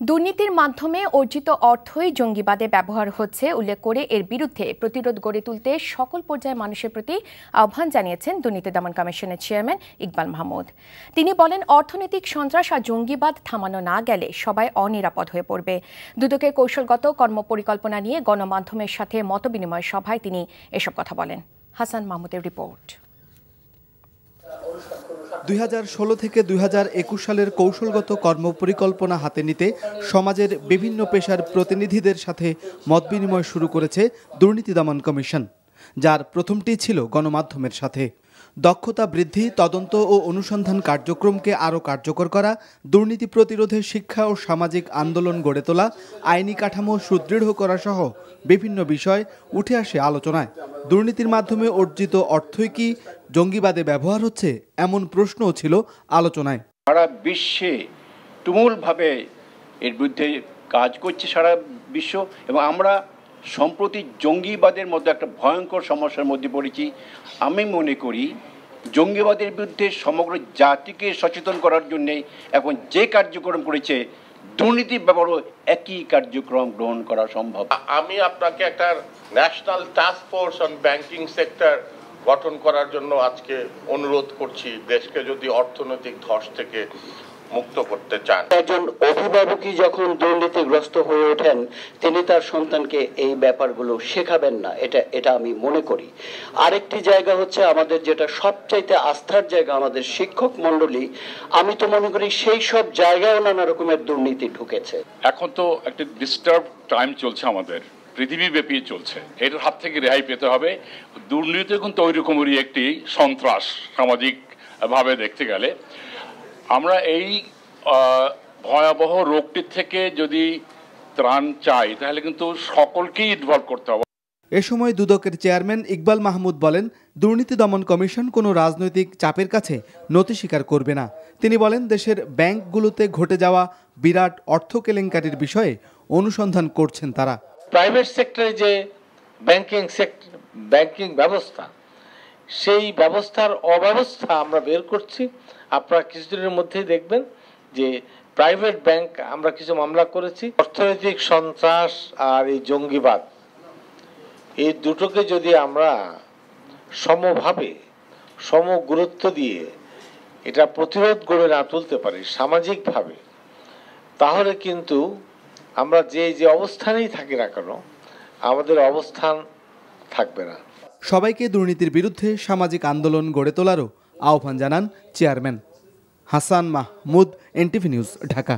দুর্নীতির মাধ্যমে অর্জিত অর্থই জঙ্গিবাদে ব্যবহার হচ্ছে উল্লেখ করে এর বিরুদ্ধে প্রতিরোধ গড়ে তুলতে সকল পর্যায়ের মানুষের প্রতি আহ্বান জানিয়েছেন দুর্নীতি দমন কমিশনের চেয়ারম্যান ইকবাল মাহমুদ। তিনি বলেন, অর্থনৈতিক সন্ত্রাস আর জঙ্গিবাদ থামানো না গেলে সবাই অনিরাপদ হয়ে পড়বে। দুদকের কৌশলগত কর্মপরিকল্পনা নিয়ে গণমাধ্যমের সাথে মতবিনিময় সভায় তিনি এসব কথা বলেন। হাসান মাহমুদের রিপোর্ট। 2016 থেকে 2021 সালের কৌশলগত কর্মপরিকল্পনা হাতে নিতে সমাজের বিভিন্ন পেশার প্রতিনিধিদের সাথে মতবিনিময় শুরু করেছে দুর্নীতি দমন কমিশন, যার প্রথমটি ছিল গণমাধ্যমের সাথে। দক্ষতা বৃদ্ধি, তদন্ত ও অনুসন্ধান কার্যক্রমকে আরও কার্যকর করা, দুর্নীতি প্রতিরোধে শিক্ষা ও সামাজিক আন্দোলন গড়ে তোলা, আইনি কাঠামো সুদৃঢ় করা সহ বিভিন্ন বিষয় উঠে আসে আলোচনায়। দুর্নীতির মাধ্যমে অর্জিত অর্থই কি জঙ্গিবাদে ব্যবহার হচ্ছে, এমন প্রশ্নও ছিল আলোচনায়। সারা বিশ্বে তুমুলভাবে এর বিরুদ্ধে কাজ করছে সারা বিশ্ব, এবং আমরা সম্প্রতি জঙ্গিবাদের মধ্যে একটা ভয়ঙ্কর সমস্যার মধ্যে পড়েছি। আমি মনে করি জঙ্গিবাদের বিরুদ্ধে সমগ্র জাতিকে সচেতন করার জন্যে এখন যে কার্যক্রম করেছে, দুর্নীতির ব্যাপারেও একই কার্যক্রম গ্রহণ করা সম্ভব। আমি আপনাকে একটা national task force on banking sector গঠন করার জন্য আজকে অনুরোধ করছি, দেশকে যদি অর্থনৈতিক ধস থেকে মুক্ত করতে চান। একজন অভিভাবকই যখন দুর্নীতিগ্রস্ত হয়ে ওঠেন, তিনি তার সন্তানকে এই ব্যাপারগুলো শেখাবেন না, এটা আমি মনে করি। আরেকটি জায়গা হচ্ছে আমাদের যেটা সবচাইতে আস্থার জায়গা, আমাদের শিক্ষক মণ্ডলী। আমি তো মনে করি সেই সব জায়গায় নানা রকমের দুর্নীতি ঢুকেছে। এখন তো একটা ডিস্টার্ব টাইম চলছে, আমাদের পৃথিবীব্যাপী চলছে। এটার হাত থেকে রেহাই পেতে হবে। দুর্নীতি কিন্তু ওই রকমেরই একটি সন্ত্রাস সামাজিক ভাবে দেখতে গেলে। আমরা এই ভয়াবহ রোগটির থেকে যদি ত্রাণ চাই, তাহলে কিন্তু সকলকেই ইনভলভ করতে হবে। এ সময় দুদকের চেয়ারম্যান ইকবাল মাহমুদ বলেন, দুর্নীতি দমন কমিশন কোনো রাজনৈতিক চাপের কাছে নতি স্বীকার করবে না। তিনি বলেন, দেশের ব্যাংকগুলোতে ঘটে যাওয়া বিরাট অর্থ কেলেঙ্কারির বিষয়ে অনুসন্ধান করছেন তারা। প্রাইভেট সেক্টরে যে ব্যাংকিং ব্যবস্থা, সেই ব্যবস্থার অব্যবস্থা আমরা বের করছি। আপনারা কিছুদিনের মধ্যেই দেখবেন যে প্রাইভেট ব্যাংক আমরা কিছু মামলা করেছি। অর্থনৈতিক সন্ত্রাস আর এই জঙ্গিবাদ, এই দুটোকে যদি আমরা সমভাবে সমগুরুত্ব দিয়ে এটা প্রতিরোধ গড়ে না তুলতে পারি সামাজিকভাবে, তাহলে কিন্তু আমরা যে অবস্থানেই থাকি না কেন, আমাদের অবস্থান থাকবে না। সবাইকে দুর্নীতির বিরুদ্ধে সামাজিক আন্দোলন গড়ে তোলারও আহ্বান জানান chairman. Hasan Mahmud, NTV news, Dhaka.